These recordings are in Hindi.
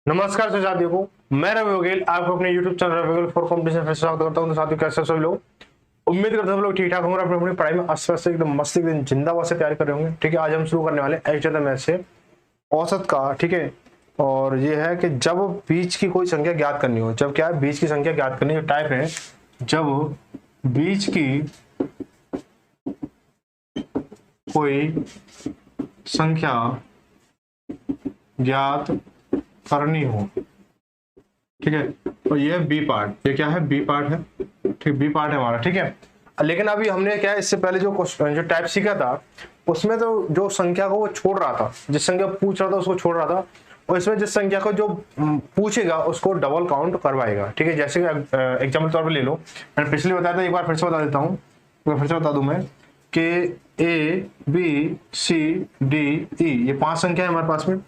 नमस्कार साथियों को, मैं रवि वघेल आपको अपने YouTube channel Ravi Vaghel for competition फिर से स्वागत करता हूं। तो साथियों कैसे सब लोग, उम्मीद करते हैं सब लोग ठीक ठाक होंगे, अपनी पढ़ाई में अस्वस्थ से एकदम मस्त एकदम जिंदाबाद से तैयार कर रहे होंगे। ठीक है, आज हम शुरू करने वाले हैं एक मैथ से औसत का। ठीक है, और ये है कि जब बीच की कोई संख्या ज्ञात करनी हो, जब क्या है बीच की संख्या ज्ञात करनी है, टाइप है जब बीच की कोई संख्या ज्ञात करनी हो। ठीक है, तो ये बी पार्ट, ये क्या है बी पार्ट है। ठीक, बी पार्ट है हमारा। ठीक है, लेकिन अभी हमने क्या है इससे पहले जो टाइप सीखा था उसमें तो जो संख्या को वो छोड़ रहा था, जिस संख्या पूछ रहा था उसको छोड़ रहा था, और इसमें जिस संख्या को जो पूछेगा उसको डबल काउंट करवाएगा। ठीक है, जैसे एग्जाम्पल तौर पर ले लो, मैंने पिछले बताया था, एक बार फिर से बता देता हूँ, फिर से बता दूं मैं कि ए बी सी डी ई ये 5 संख्या है हमारे पास में,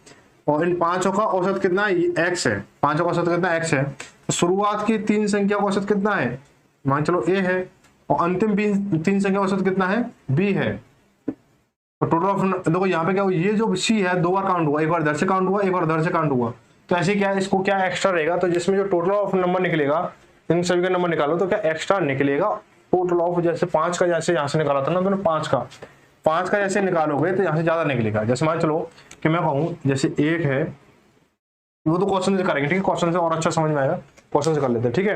और इन पांचों का औसत कितना है, एक्स है। पांचों का औसत कितना एक्स है। तो शुरुआत की 3 संख्या का औसत कितना है, मान चलो ए है, और अंतिम 3 संख्या का औसत कितना है, बी है। तो टोटल ऑफ देखो यहाँ पे क्या हुआ, ये जो सी है 2 बार काउंट हुआ, एक बार इधर से काउंट हुआ, एक बार उधर से काउंट हुआ। तो ऐसे क्या है, इसको क्या एक्स्ट्रा रहेगा, तो जिसमें जो टोटल ऑफ नंबर निकलेगा, इन सभी का नंबर निकालो तो क्या एक्स्ट्रा निकलेगा टोटल ऑफ। जैसे 5 का जैसे यहाँ से निकाला था ना मैंने, 5 का जैसे निकालोगे तो यहाँ से ज्यादा निकलेगा। जैसे मान चलो कि मैं कहूँ जैसे 1 है, वो तो क्वेश्चन से करेंगे। ठीक है, क्वेश्चन से और अच्छा समझ में आएगा, क्वेश्चन से कर लेते हैं। ठीक है,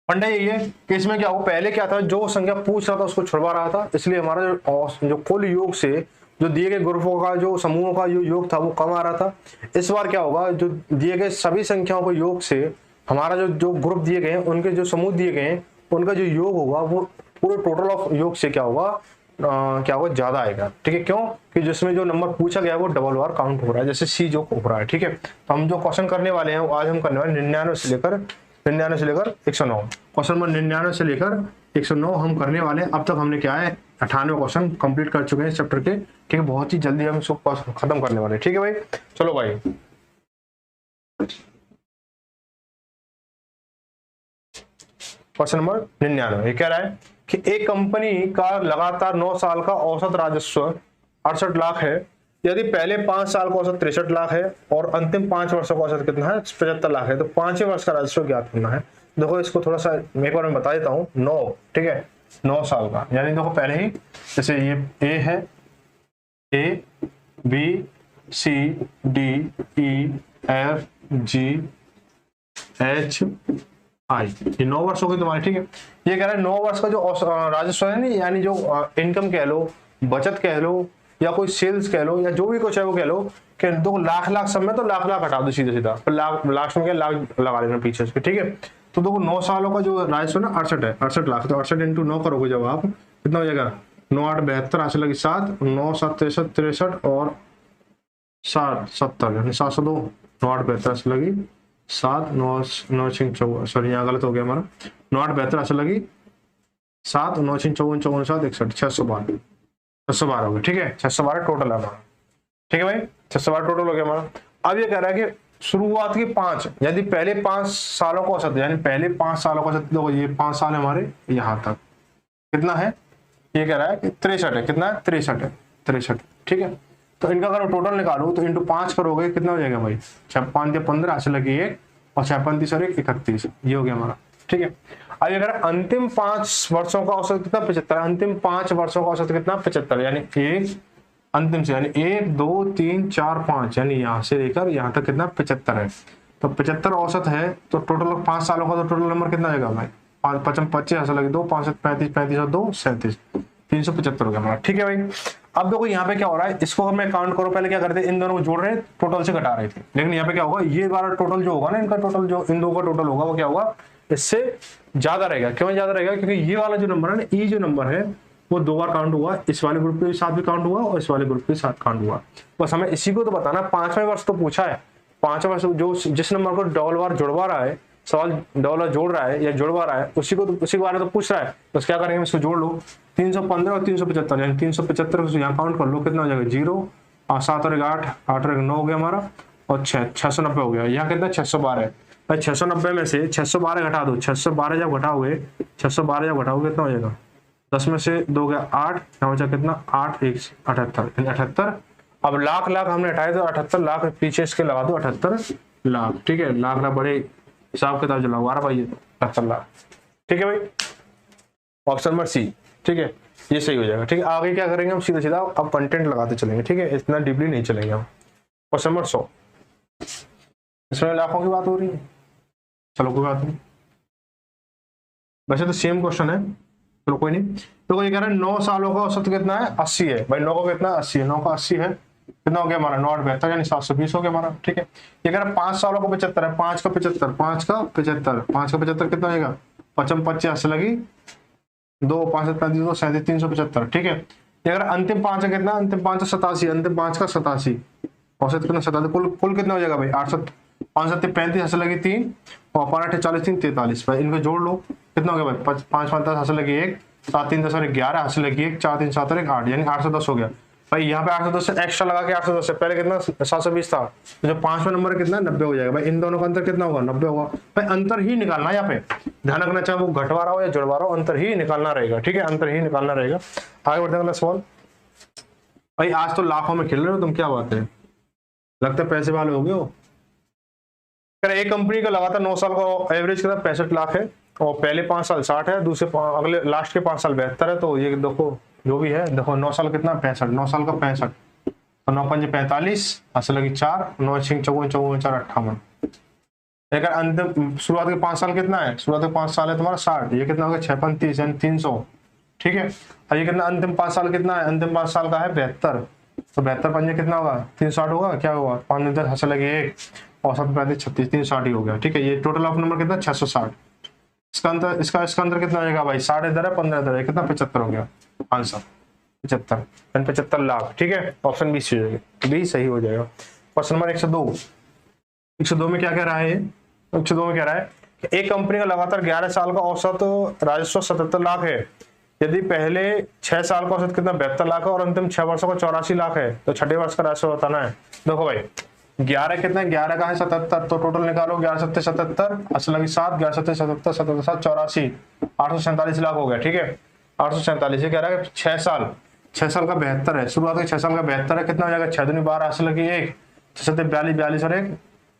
फंडा यही है कि इसमें क्या हो, पहले क्या था, जो संख्या पूछ रहा था उसको छुड़वा रहा था, इसलिए हमारा जो कुल योग से जो दिए गए ग्रुपों का जो समूहों का जो योग था वो कम आ रहा था। इस बार क्या होगा, जो दिए गए सभी संख्याओं के योग से हमारा जो ग्रुप दिए गए हैं, उनके जो समूह दिए गए हैं, उनका जो योग होगा वो पूरे टोटल ऑफ योग से क्या होगा, क्या होगा, ज्यादा आएगा। ठीक है, क्यों कि जिसमें जो नंबर पूछा गया है वो डबल बार काउंट हो रहा है, जैसे सी जो हो रहा है। ठीक है, तो हम जो क्वेश्चन करने वाले हैं वो आज हम करने वाले 99 से लेकर 109। क्वेश्चन नंबर 99 से लेकर 109 हम करने वाले हैं। अब तक हमने क्या है 98 क्वेश्चन कंप्लीट कर चुके हैं इस चैप्टर के। ठीक है, बहुत ही जल्दी हम इसको खत्म करने वाले हैं। ठीक है भाई, चलो भाई क्वेश्चन नंबर 99 ये कह रहा है कि एक कंपनी का लगातार 9 साल का औसत राजस्व 68 लाख है। यदि पहले 5 साल का औसत 63 लाख है और अंतिम 5 वर्षों का औसत कितना है, 75 लाख है, तो 5वें वर्ष का राजस्व ज्ञात करना है। देखो इसको थोड़ा सा एक बार मैं बता देता हूँ। 9, ठीक है, 9 साल का, यानी देखो पहले ही जैसे ये ए है, A B C D E F G H I, ये 9 वर्ष हो गए तुम्हारे। ठीक है, ये कह रहा है 9 वर्ष का जो राजस्व है नहीं, यानी जो इनकम कह लो, बचत कह लो, या कोई सेल्स कह लो, या जो भी कुछ है वो कह लो कि दो लाख सब में तो लाख हटा दो सीधे सीधा, फिर लास्ट में क्या लाख लगा लेना पीछे से। ठीक है, तो देखो 9 सालों का जो राजस्व ना 68 है, 68 लाख, तो 68 इंटू 9 करोगे जब आप, कितना हो जाएगा, 9 8 72, 8 लगी 7, 9 7 63 63 और 7 70, यानी 702, 9 8 72 लगी 7, 9 9 6 4, सॉरी यहाँ गलत हो गया हमारा, 9 8 72 ऐसे लगी 7, 9 6 54 54 7 61, 612, 612 हो गया। ठीक है, 612 टोटल है हमारा। ठीक है भाई, 612 टोटल हो गया हमारा। अब ये कह रहा है कि शुरुआत के 5, यदि पहले 5 सालों का औसत, यानी पहले 5 सालों का औसत, देखो ये 5 साल है हमारे, यहाँ तक कितना है, ये कह रहा है कि 63 है, कितना है 63 है, 63। ठीक है, तो इनका अगर टोटल निकालो तो इंटू 5 करोगे कितना हो जाएगा भाई, 6 5 15 ऐसे लगी 1, और 6 35 और 1 31, ये हो गया हमारा। ठीक है, अब अगर अंतिम 5 वर्षों का औसत कितना, 75, अंतिम 5 वर्षों का औसत कितना, 75, यानी एक अंतिम से, यानी 1 2 3 4 5, यानी यहाँ से लेकर यहाँ तक कितना 75 है। तो 75 औसत है, तो टोटल 5 सालों का तो टोटल नंबर कितना आएगा भाई, 5 5 25 ऐसा लगे 2 5 35 35 और 2 37, 375 हो गया हमारा। ठीक है भाई, अब देखो यहाँ पे क्या हो रहा है, इसको हमें काउंट करो, पहले क्या करते इन दोनों को जोड़ रहे टोटल से घटा रहे थे, लेकिन यहाँ पे क्या होगा, ये वाला टोटल जो होगा ना, इनका टोटल जो इन दो का टोटल होगा वो क्या होगा, इससे ज्यादा रहेगा। क्यों ज्यादा रहेगा, क्योंकि ये वाला जो नंबर है ना, ई जो नंबर है वो 2 बार काउंट हुआ, इस वाले ग्रुप के साथ भी काउंट हुआ और इस वाले ग्रुप के साथ काउंट हुआ। बस हमें इसी को तो बताना, 5वें वर्ष तो पूछा है, 5वें वर्ष जो जिस नंबर को डबल बार जुड़वा रहा है, सवाल डबल जोड़ रहा है या जुड़वा रहा है, उसी के बारे में तो पूछ रहा है। बस क्या करेंगे, इसको जोड़ लो, 315 और 375, यानी 375 यहाँ काउंट कर लो, कितना हो जाएगा 0, 7 और 8 8 और 9 हो गया हमारा, और 690 हो गया। यहाँ कितना 612 है, 690 में से 612 घटा दो, 612 जब घटाओगे, 612 जब घटाओगे कितना हो जाएगा, 10 में से 2 गया 8, यहाँ बचा कितना 8 1 78, 78। अब लाख हमने हटाए तो 78 लाख पीछे इसके लगा दो 78, लाख, ठीक है, लाख ना बड़े हिसाब किताब चलाओ, आ रहा भाई 70 लाख, ठीक है भाई, ऑप्शन नंबर सी, ठीक है, ये सही हो जाएगा। ठीक है, आगे क्या करेंगे हम, सीधा सीधा अब कंटेंट लगाते चलेंगे, ठीक है, इतना डीपली नहीं चलेंगे हम। क्वेश्चन नंबर 100, इसमें लाखों की बात हो रही है, चलो कोई बात नहीं, वैसे तो सेम क्वेश्चन है, चलो कोई नहीं। तो ये कह रहा है 9 सालों का औसत कितना है, 80 है भाई, 9 का कितना 80 है, 9 का 80 है, कितना हो गया हमारा 9 यानी 720 हो गया हमारा, ठीक है। ये कह रहा है 5 सालों का 75 है, 5 का 75, 5 का 75, 5 का 75 कितना हो जाएगा, 55 लगी 2, 5 35 2 37 375, ठीक है। ये अगर अंतिम 5 का कितना, अंतिम 5 का 87, अंतिम 5 का 87, औसत कितना 87, कुल कुल कितना हो जाएगा भाई 800, 5 35 हंस लगी 3 और 5 40 3 43 भाई, इनको जोड़ लो कितना हो गया भाई 5 5 10 हंस लगी 1, 7 3 10 11 हंस लगी 1, 4 3 7 1 8, यानी 810 हो गया भाई। यहाँ पे 810 से एक्स्ट्रा लगा के 810 से पहले कितना 720 था, तो जो 5वां नंबर कितना 90 हो जाएगा भाई। इन दोनों का अंतर कितना होगा 90 होगा भाई, अंतर ही निकालना है यहाँ पे, ध्यान रखना, चाहे वो घटवा रहा हो या जुड़वा रहा हो, अंतर ही निकालना रहेगा, ठीक है, अंतर ही निकालना रहेगा। आगे बढ़ते हैं अगला सवाल भाई, आज तो लाखों में खेल रहे हो तुम, क्या बात है, लगता है पैसे वाले हो गए हो। एक कंपनी का लगातार 9 साल का एवरेज कितना 65 लाख है, और पहले 5 साल 60 है, दूसरे अगले लास्ट के 5 साल 72 है, तो ये देखो जो भी है, देखो 9 साल कितना 65, 9 साल का 65, तो 9 5 45 असल लगी 4, 9 6 54 54 4 58। अगर अंतिम शुरुआत के 5 साल कितना है, शुरुआत के 5 साल है तुम्हारा 60, ये कितना होगा 6 35 यानी 300, ठीक है। और ये कितना अंतिम 5 साल कितना है, अंतिम 5 साल का है 72, तो 72 पंजे कितना होगा 360 होगा, क्या होगा 5 10 हंस लगी 1 और 7 35 36 360 ही हो गया, ठीक है। ये टोटल ऑफ नंबर कितना 660, इसका अंतर इसका अंतर कितना हो जाएगा भाई 60 इधर है 15 इधर है, कितना 75 हो गया आंसर 75 75 लाख, ठीक है, ऑप्शन बी सही हो जाएगा, बी सही हो जाएगा। क्वेश्चन नंबर 102 में क्या कह रहा है, 102 में कह रहा है कि एक कंपनी का लगातार 11 साल का औसत राजस्व 77 लाख है, यदि पहले 6 साल का औसत कितना 72 लाख है और अंतिम 6 वर्षों का 84 लाख है, तो छठे वर्ष का राजस्व बताना है। देखो भाई 11 कितना 11 का है 77, तो टोटल निकालो 11 7 77 असल लगी 7, 11 7 77 77 7 84, 847 लाख हो गया, ठीक है, 847। ये कह रहा है 6 साल का 72 है, शुरुआत के 6 साल का 72 है, कितना हो जाएगा 6 दूनी 12 असल लगी 1, 6 7 42 42 और 1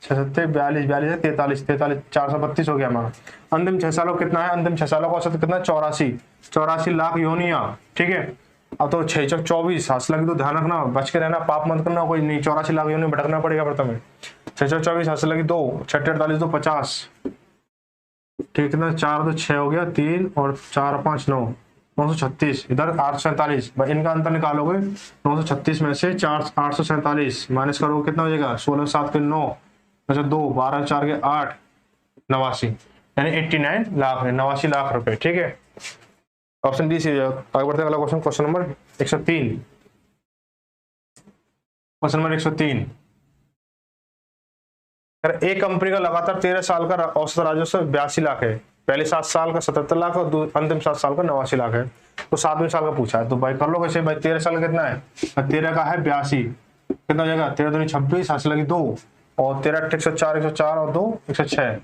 6 7 42 42 43 43 432 हो गया हमारा। अंतिम 6 सालों कितना है, अंतिम 6 सालों का औसत कितना 84 लाख योनिया, ठीक है। अब तो 6 चौक 24 हासिल लगी, तो ध्यान रखना, बच के रहना, पाप मत करना, कोई नहीं 84 लाख योनि भटकना पड़ेगा फिर तुम्हें। 6 चौक 24 हासिल लगी 2, 6 48 2 50, ठीक है, 4 2 6 हो गया 3 और 4 5 9 936, इधर 847 भाई, इनका अंतर निकालोगे 936 में से 4 847 माइनस करोगे कितना हो जाएगा 16 7 के 9 अच्छा 2 12 4 के 8 89, यानी 89 लाख है, 89 लाख रुपए, ठीक है, ऑप्शन डी से। आगे बढ़ते हैं अगला question, question number 103, question number 103, एक कंपनी का लगातार 13 साल का औसत राजस्व 82 लाख है, पहले 7 साल का 77 लाख और अंतिम 7 साल का 89 लाख है, तो 7वें साल का पूछा है, तो भाई कर लो कैसे भाई, 13 साल का कितना है, 13 का है 82, कितना हो जाएगा 13 दूनी 26 हासिल लगी 2 और 13 8 104 104 और 2 106,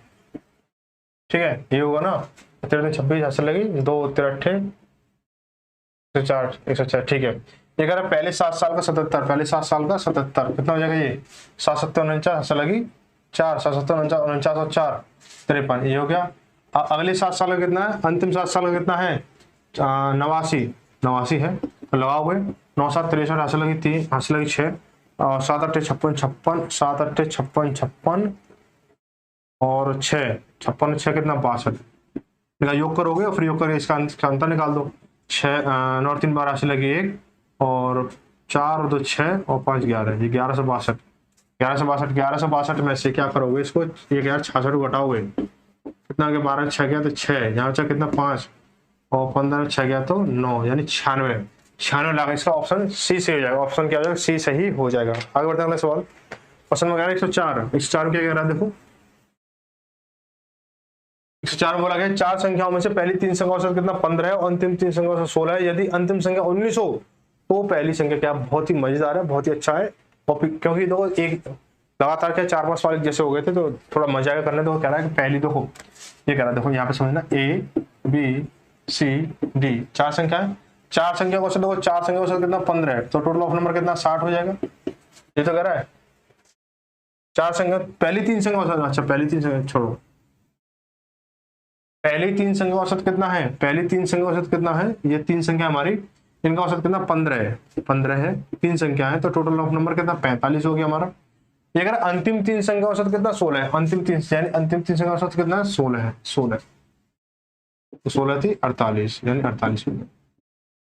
ठीक है, ये होगा ना 13 दूनी 26 हासिल लगी 2 13 8 104 106, ठीक है। ये कह रहा है पहले 7 साल का 77, पहले 7 साल का 77 कितना हो जाएगा, ये 7 7 49 हासिल लगी 4 7 7 49 और 4 53, ये हो गया। अगले 7 साल का कितना है, अंतिम 7 साल का कितना है 89 है, तो लगाओगे 9 7 63 हासिल लगी 3 हासिल लगी 6 और 7 8 56 56 7 8 56 56 और 6 56 6 कितना 62, योग करोगे और फिर योग करके इसका अंतर निकाल दो, 6 9 3 12 हासिल लगी 1 और 4 और 2 6 और 5 11, ये 1162 1162 में से क्या करोगे इसको, 1066 घटाओगे कितना हो गया 12 6 गया तो 6, यहाँ बचा कितना 5 और 15 6 गया तो 9, यानी 96 लाख, इसका ऑप्शन सी से हो जाएगा, ऑप्शन क्या हो जाएगा सी सही हो जाएगा। आगे बढ़ते हैं अगला सवाल, क्वेश्चन नंबर 104 104 क्या कह रहा है, देखो 104 में बोला गया 4 संख्याओं में से पहली 3 संख्या औसत कितना 15 है और अंतिम 3 संख्या औसत 16 है, यदि अंतिम संख्या 19 हो तो पहली संख्या क्या, बहुत ही मजेदार है, बहुत ही अच्छा है, और क्योंकि देखो एक लगातार क्या 4 5 सवाल जैसे हो गए थे तो थोड़ा मजा आएगा करने, तो कह रहा है कि पहली देखो ये कह रहा है, देखो यहाँ पे समझना A B C D 4 संख्या है, 4 संख्या को देखो 4 संख्या को कितना 15 है, तो टोटल ऑफ नंबर कितना 60 हो जाएगा, ये तो कह रहा है चार संख्या, पहली तीन संख्या औसत, अच्छा पहली तीन संख्या छोड़ो, पहली तीन संख्या औसत कितना है, पहली तीन संख्या औसत कितना है, ये तीन संख्या हमारी, इनका औसत कितना 15 है, 15 है, तीन संख्या है, तो टोटल ऑफ नंबर कितना 45 हो गया हमारा। ये अगर अंतिम तीन संख्या औसत कितना 16 है, अंतिम तीन यानी अंतिम तीन संख्या औसत कितना है 16 है, 16, तो 16 थी 48 यानी 48 हो गया।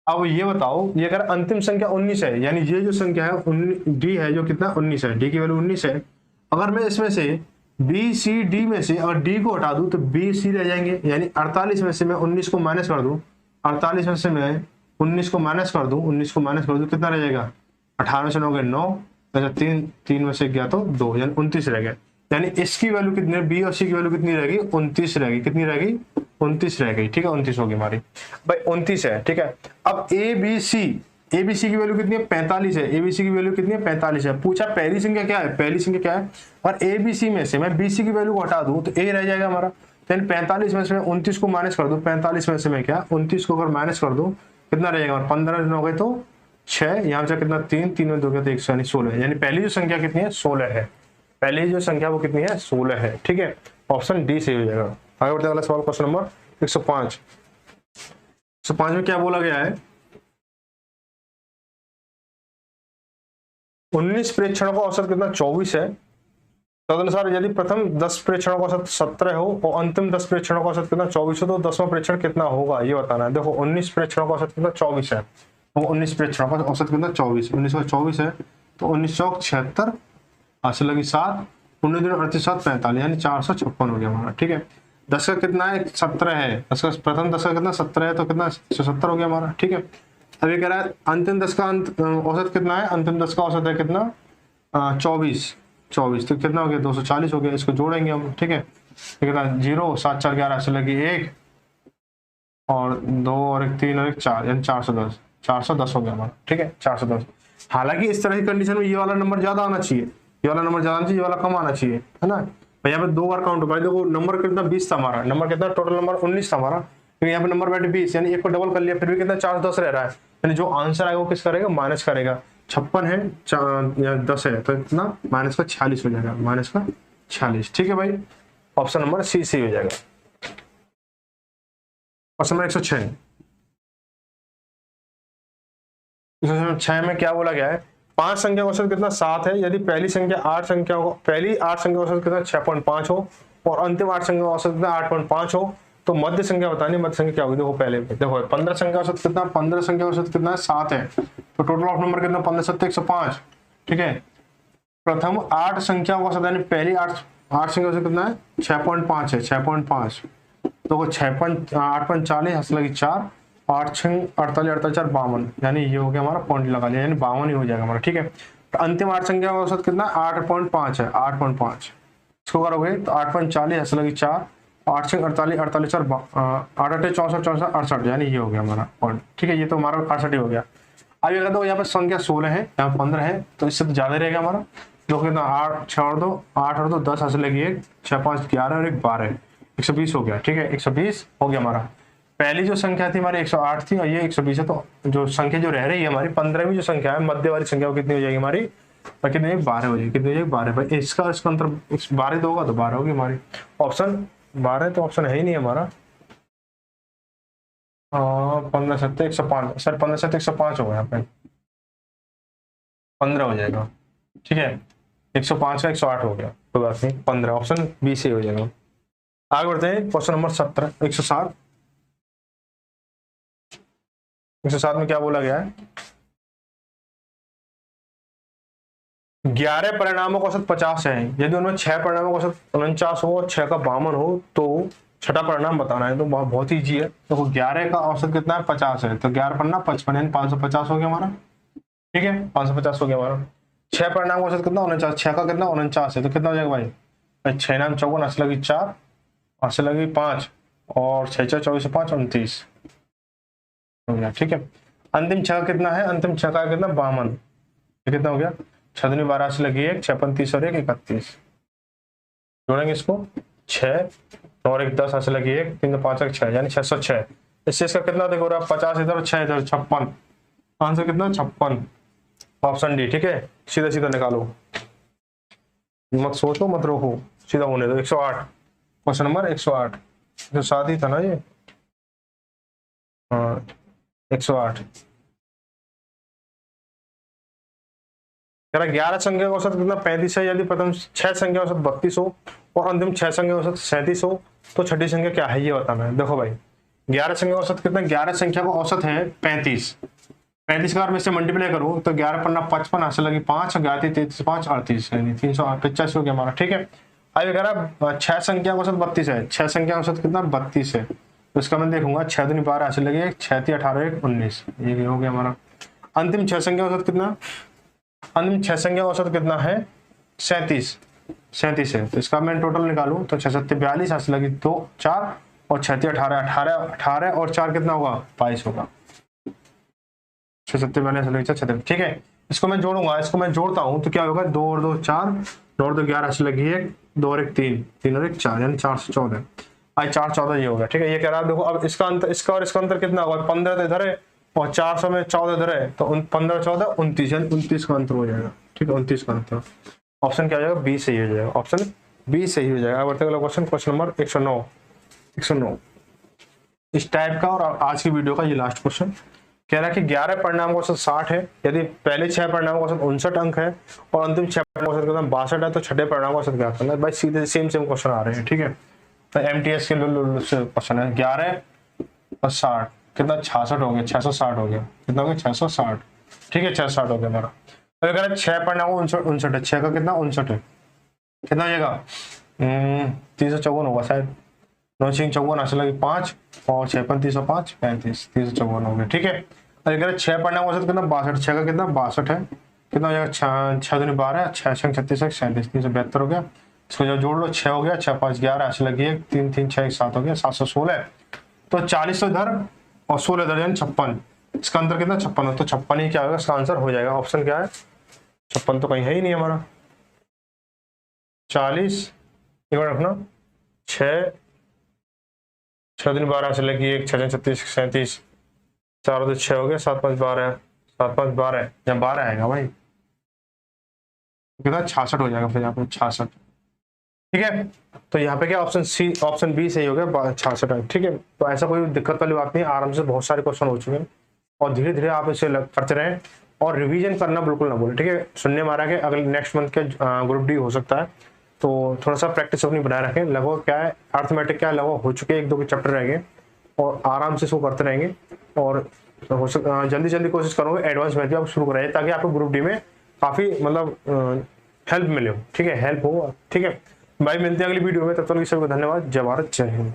अब ये बताओ, ये अगर अंतिम संख्या 19 है, यानी ये जो संख्या है डी है जो कितना 19 है, डी की वैल्यू 19 है, अगर मैं इसमें से बी सी डी में से अगर डी को हटा दूं तो बी सी रह जाएंगे, यानी 48 में से मैं 19 को माइनस कर दूं, 48 में से मैं 19 को माइनस कर दूं, 19 को माइनस कर दूं कितना रह जाएगा, 18 से 9 गए 9, अच्छा तीन में से गया तो 2, यानी 29 रह गए, यानी इसकी वैल्यू कितनी है, बी और सी की वैल्यू कितनी रहेगी 29 रहेगी, कितनी रहेगी 29 रह गई, ठीक है 29 होगी हमारी भाई, 29 है, ठीक है। अब ए बी सी की वैल्यू कितनी है 45 है, एबीसी की वैल्यू कितनी है 45 है, पूछा पहली संख्या क्या है, पहली संख्या क्या है, और एबीसी में से मैं बीसी की वैल्यू को हटा दूं तो ए रह जाएगा हमारा, यानी 45 में से मैं 29 को माइनस कर दूं, 45 में से मैं क्या 29 को अगर माइनस कर दूं कितना रहेगा, 15 हो गए तो 6, यहाँ से कितना 3 में 2 गया तो 100 यानी 16, यानी पहली जो संख्या कितनी है 16 है, पहली जो संख्या वो कितनी है 16 है, ठीक है, ऑप्शन डी सही हो जाएगा। आगे बढ़ते हैं, अगला सवाल क्वेश्चन नंबर 105। 105 में क्या बोला गया है, 19 प्रेक्षणों का औसत कितना 24 है, तदनुसार यदि प्रथम 10 प्रेक्षणों का औसत 17 हो और अंतिम 10 प्रेक्षणों का औसत कितना 24 हो तो 10वां प्रेक्षण कितना होगा, ये बताना है। देखो 19 प्रेक्षणों का औसत कितना 24 है, तो 19 प्रेक्षणों का औसत कितना 24, 1924 है, तो 1976 हासिल लगी 7, 19 38 7 45 यानी 456 हो गया हमारा, ठीक है। 10 का कितना है 17 है, 10 का प्रथम 10 का कितना 17 है, तो कितना 170 हो गया हमारा, ठीक है। अभी कह रहा है अंतिम 10 का औसत कितना है, अंतिम 10 का औसत है कितना 24, तो कितना हो गया 240 हो गया, इसको जोड़ेंगे हम, ठीक है, कितना 0 7 4 11 से लगी 1 और 2 और 1 3 और 1 4 यानी 410 हो गया हमारा, ठीक है 410। हालांकि इस तरह की कंडीशन में ये वाला नंबर ज्यादा आना चाहिए, ये वाला नंबर ज्यादा आना चाहिए, ये वाला कम आना चाहिए, है ना। यहाँ पे 2 बार काउंट हुआ, देखो नंबर कितना 20 था हमारा, नंबर कितना टोटल नंबर 19 था हमारा, क्योंकि यहाँ पे नंबर बैठे 20 यानी एक को डबल कर लिया, फिर भी कितना 410 रह रहा है, यानी जो आंसर आएगा वो किस करेगा माइनस करेगा, 56 है या 10 है तो इतना माइनस का 46 हो जाएगा, माइनस का 46, ठीक है भाई, ऑप्शन नंबर सी सी हो जाएगा। क्वेश्चन नंबर 106, 106 में क्या बोला गया है, 5 संख्या का औसत कितना 7 है, यदि पहली 8 संख्या का औसत कितना 6.5 हो और अंतिम 8 संख्या का औसत कितना 8.5 हो तो मध्य संख्या बतानी, मध्य संख्या क्या होगी, देखो पहले देखो 15 संख्या औसत कितना, 15 संख्या औसत कितना है 7 है, तो टोटल ऑफ नंबर कितना 15 7 105, ठीक है। प्रथम 8 संख्या का औसत यानी पहली 8 संख्या औसत कितना है 6.5 है, 6.5 तो 8.40 हंस लगी 4, 8 6 48 48 4 52 यानी ये हो गया हमारा पॉइंट लगा लिया, यानी 52 ही हो जाएगा हमारा, ठीक है। तो अंतिम 8 संख्या का औसत कितना 8.5 है, 8.5 इसको करोगे तो 8.40 हंस लगी 4, 8 6 48 48 4 8 8 64 64 68 यानी ये हो गया हमारा पॉइंट, ठीक है, ये तो हमारा 68 हो गया। अब ये कहते हो यहाँ पे संख्या 16 है, यहाँ 15 है, तो इससे तो ज्यादा रहेगा हमारा, तो कितना 8 6 और 2 8 और 2 10 हंस लगी 1 6 5 11 और 1 12 120 हो गया, ठीक है 120 हो गया हमारा। पहली जो संख्या थी हमारी 108 थी और ये 120 है, तो जो संख्या जो रह रही है हमारी 15वीं जो संख्या है मध्य वाली संख्या वो कितनी हो जाएगी हमारी, कितनी 12 हो जाएगी, कितनी हो जाएगी 12 भाई, इसका अंतर 12 दोगा तो 12 होगी हमारी, ऑप्शन 12 तो ऑप्शन है ही नहीं हमारा, 15 7 105 सर 15 7 105 होगा यहाँ पे 15 हो जाएगा, ठीक है 105 का 108 हो गया, कोई बात नहीं 15 ऑप्शन बी से हो जाएगा। आगे बढ़ते हैं क्वेश्चन नंबर 17 107 में क्या बोला गया है, 11 परिणामों का औसत 50 है, यदि उनमें 6 परिणामों का औसत 49 हो और 6 का 52 हो तो छठा परिणाम बताना है, तो बहुत ईजी है। तो 11 का औसत कितना है 50 है, तो 11 पन्ना 55 यानी 550 हो गया हमारा, ठीक है 550 हो गया हमारा। 6 परिणाम का औसत कितना 49, 6 का कितना 49 है, तो कितना हो जाएगा भाई 6 नाम 54 हंस लगी 4 हंस लगी 5 और 6 4 24 5 29 हो गया, ठीक है। अंतिम 6 कितना है, अंतिम 6 का कितना 52, कितना हो गया 6 दूनी 12 से लगी 1 6 35 और 1 31 जोड़ेंगे इसको 6 और 1 10 से लगी 1 3 5 1 6 यानी 606, इससे इसका कितना देखो रहा 50 इधर 6 इधर 56, आंसर कितना 56 ऑप्शन डी, ठीक है सीधा सीधा निकालो। मत सोचो मत रोको, सीधा होने दो। 108 क्वेश्चन नंबर 108, 107 ही था ना ये, हाँ 108। कह रहा 11 संख्या का औसत कितना 35 है, यदि प्रथम 6 संख्या औसत 32 हो और अंतिम 6 संख्या औसत 37 हो तो छठी संख्या क्या है ये बता। मैं देखो भाई 11 संख्या औसत कितना, 11 संख्या का औसत है 35, 35 का अगर मैं इससे मल्टीप्लाई करूं तो 11 पन्ना 55 हासिल लगी 5 और 33 5 38 यानी 385 हो गया हमारा। ठीक है, अब कह रहा 6 संख्या का औसत 32 है, 6 संख्या का औसत कितना 32 है, तो इसका मैं देखूंगा 6 दूनी 12 हासिल लगी 6 3 18 1 19, ये हो गया हमारा। अंतिम 6 संख्या औसत कितना, अंतिम 6 संख्या औसत कितना है 37 है, तो इसका मैं टोटल निकालूं तो 6 7 42 हासिल लगी 2 4 और 6 18 18 18 और 4 कितना होगा 22 होगा, 6 7 42 हासिल लगी 6। ठीक है, इसको मैं जोड़ूंगा, इसको मैं जोड़ता हूं तो क्या होगा 2 और 2 4, 2 और 2 11 हासिल लगी 1 2 और 1 3 3 और 1 4 यानी 414, आज 414 ये हो गया। ठीक है, ये कह रहा है देखो अब इसका अंतर, इसका और इसका अंतर कितना होगा 15 तो इधर है और 400 में 14 इधर है, तो 15 14 29 यानी 29 का अंतर हो जाएगा। ठीक है, 29 का अंतर, ऑप्शन क्या हो जाएगा बी सही हो जाएगा, ऑप्शन बी सही हो जाएगा। बढ़ते अगला क्वेश्चन, क्वेश्चन नंबर 109 इस टाइप का और आज की वीडियो का ये लास्ट क्वेश्चन। कह रहा है कि 11 परिणाम का औसत 60 है, यदि पहले 6 परिणाम का औसत 59 अंक है और अंतिम 6 परिणाम का औसत कितना 62 है तो छठे परिणाम का औसत क्या करना है। भाई सीधे सेम क्वेश्चन आ रहे हैं। ठीक है, तो MTS के क्वेश्चन है 11 और 60 कितना 66 हो गया, 660 हो गया, कितना हो गया 660। ठीक है, 660 हो गया हमारा। तो अगर 6 परिणाम 59 है, 6 का कितना 59 है, कितना हो जाएगा 354 होगा शायद, 9 6 54 हासिल लगी 5 और 6 305 35 354 हो गया। ठीक है, अगर 6 परिणाम औसत कितना 62, 6 का कितना 62 है, कितना हो जाएगा 6 दूनी 12 6 6 36 37 372 हो गया। इसको जब जोड़ लो 6 हो गया 6 5 11 हासिल लगी 1 3 3 6 7 हो गया 716, तो 40 तो इधर और 16 इधर यानी 56, इसका अंतर कितना 56 है, तो 56 ही क्या होगा इसका आंसर हो जाएगा। ऑप्शन क्या है 56 तो कहीं है ही नहीं हमारा। 40 एक बार रखना 6 6 दिन 12 से लगी 1 6 36 37 4 तो 6 हो गया 7 5 12 7 5 12 या 12 आएगा भाई, कितना 66 हो जाएगा फिर यहाँ पे 66। ठीक है, तो यहाँ पे क्या ऑप्शन सी ऑप्शन बी सही हो गया 66। ठीक है, तो ऐसा कोई दिक्कत वाली बात नहीं, आराम से बहुत सारे क्वेश्चन हो चुके हैं और धीरे धीरे आप इसे करते रहें और रिवीजन करना बिल्कुल ना भूलें। ठीक है, सुनने मारा के अगले नेक्स्ट मंथ के ग्रुप डी हो सकता है, तो थोड़ा सा प्रैक्टिस अपनी बनाए रखें। लगभग क्या है अर्थमेटिक क्या लगभग हो चुके हैं, 1 2 के चैप्टर रह गए और आराम से इसको करते रहेंगे और जल्दी कोशिश करोगे एडवांस मैथ भी आप शुरू कराइए ताकि आपको ग्रुप डी में काफ़ी मतलब हेल्प मिले हो। ठीक है, हेल्प हो। ठीक है भाई, मिलते हैं अगली वीडियो में, तब तक सभी को धन्यवाद। जय भारत जय हिंद।